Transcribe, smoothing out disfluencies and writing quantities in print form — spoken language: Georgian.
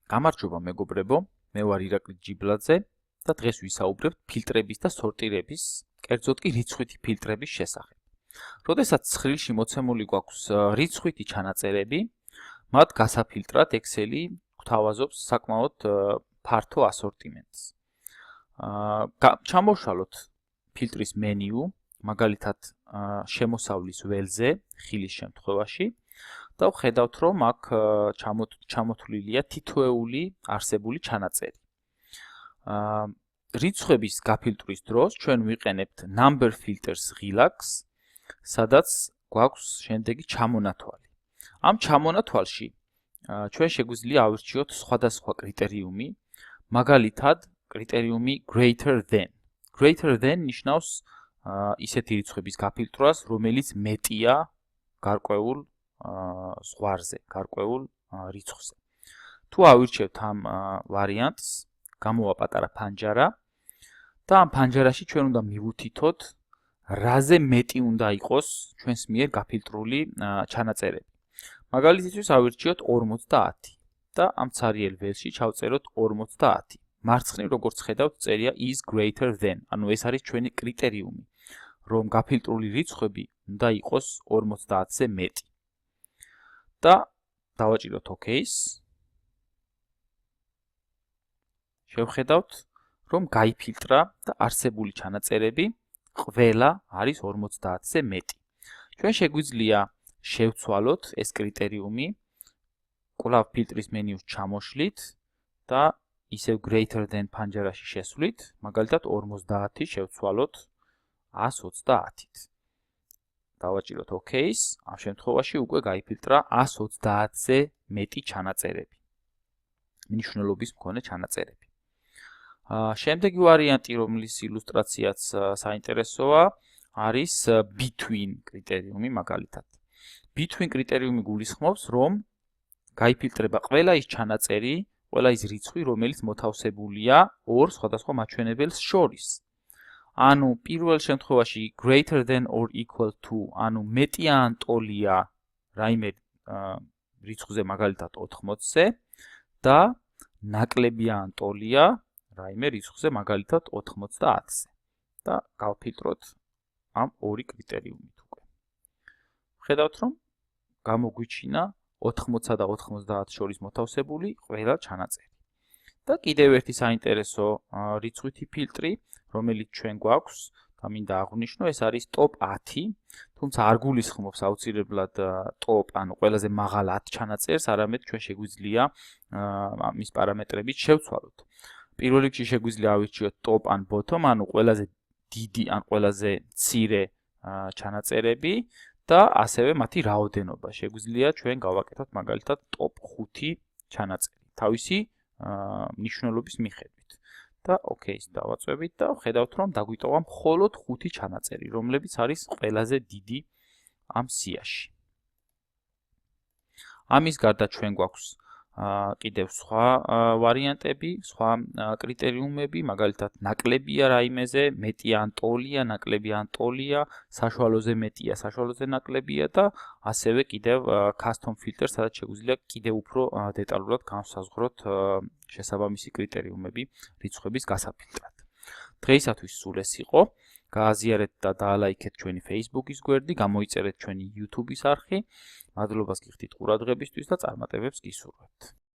გამარჯობა მეგობრებო, მე ვარ ირაკლი ჯიბლაძე და დღეს ვისაუბრებთ ფილტრების და სორტირების, კერძოდ კი რიცხვითი ფილტრების შესახებ. როდესაც ცხრილში მოცემული გვაქვს რიცხვითი ჩანაწერები, მათ გასაფილტრად Excel-ი გვთავაზობს საკმაოდ ფართო ასორტიმენტს. ჩამოვშალოთ ფილტრის მენიუ, მაგალითად შემოსავლის ველზე, ხილის შემთხვევაში. და ვხედავთ, რომ აქ ჩამოთვლილია თითოეული არსებული ჩანაწერი. რიცხვების გაფილტვის დროს ჩვენ ვიყენებთ number filters ღილაკს, სადაც გვაქვს შემდეგი ჩამონათვალი. ამ ჩამონათვალში ჩვენ შეგვიძლია ავირჩიოთ სხვადასხვა კრიტერიუმი, მაგალითად კრიტერიუმი greater than. Greater than ნიშნავს ისეთი რიცხვების გაფილტრვას, რომელიც მეტია გარკვეულ ზღვარზე, გარკვეულ რიცხვზე. თუ ავირჩევთ ამ ვარიანტს, გამოვა პატარა ფანჯარა და ამ ფანჯარაში ჩვენ უნდა მივუთითოთ, რაზე მეტი უნდა იყოს ჩვენს მიერ გაფილტრული ჩანაწერები. მაგალითისთვის ავირჩიოთ 50 და ამ ცარიელ ველში ჩავწეროთ 50. მარცხნივ როგორც ხედავთ წერია is greater than, ანუ ეს არის ჩვენი კრიტერიუმი, რომ გაფილტრული რიცხვები უნდა იყოს 50-ზე მეტი. და დავაჭიროთ OK-ს. შევხედავთ, რომ გაიფილტრა და არსებული ჩანაწერები ყველა არის 50-ზე მეტი. ჩვენ შეგვიძლია შევცვალოთ ეს კრიტერიუმი, კვლავ ფილტრის მენიუს ჩამოშლით და ისევ greater than ფანჯარაში შესვლით, მაგალითად 50 შევცვალოთ 130-ით. დავაჭიროთ OK-ს, ამ შემთხვევაში უკვე გაიფილტრა 130-ზე მეტი ჩანაწერები. მნიშვნელობის მქონე ჩანაწერები. შემდეგი ვარიანტი, რომლის ილუსტრაციაც საინტერესოა, არის between კრიტერიუმი, მაგალითად. Between კრიტერიუმი გულისხმობს, რომ გაიფილტრება ყველა ის ჩანაწერი, ყველა ის რიცხვი, რომელიც მოთავსებულია ორ სხვადასხვა მაჩვენებელს შორის. ანუ პირველ შემთხვევაში greater than or equal to, ანუ მეტია ან ტოლია რაიმე რიცხვზე, მაგალითად 80-ზე და ნაკლებია ან ტოლია რაიმე რიცხვზე, მაგალითად 90-ზე. და გავფილტროთ ამ ორი კრიტერიუმით უკვე. ხედავთ, რომ გამოგვიჩინა 80 და 90 შორის მოთავსებული ყველა ჩანაწერი. და კიდევ ერთი საინტერესო რიცხვითი ფილტრი, რომელიც ჩვენ გვაქვს და მინდა აღვნიშნო, ეს არის top 10, თუმცა არ გულისხმობს აუცილებლად top, ანუ ყველაზე მაღალ 10 ჩანაწერს, არამედ ჩვენ შეგვიძლია მის პარამეტრებით შევცვალოთ. პირველ რიგში შეგვიძლია ავირჩიოთ top ან bottom, ანუ ყველაზე დიდი ან ყველაზე მცირე ჩანაწერები და ასევე მათი რაოდენობა. შეგვიძლია ჩვენ გავაკეთოთ მაგალითად top 5 ჩანაწერი, თავისი მნიშვნელობის მიხედვით. და OK-ს დავაწვევით და ხედავთ, რომ დაგვიტოვა მხოლოდ 5 ჩანაწერი, რომლებიც არის ყველაზე დიდი ამ სიაში. ამის გარდა ჩვენ გვაქვს კიდევ სხვა ვარიანტები, სხვა კრიტერიუმები, მაგალითად ნაკლებია რაიმეზე, მეტია ან ტოლია, ნაკლებია ან ტოლია, საშუალოზე მეტია, საშუალოზე ნაკლებია და ასევე კიდევ custom filter, სადაც შეგვიძლია კიდევ უფრო დეტალურად განსაზღვროთ შესაბამისი კრიტერიუმები რიცხვების გასაფილტრად. დღეისათვის სულ ეს იყო. გააზიარეთ და დაალაიქეთ ჩვენი Facebook-ის გვერდი, გამოიწერეთ ჩვენი YouTube-ის არხი. მადლობას გიხდით ყურადღებისთვის და წარმატებებს გისურვებთ.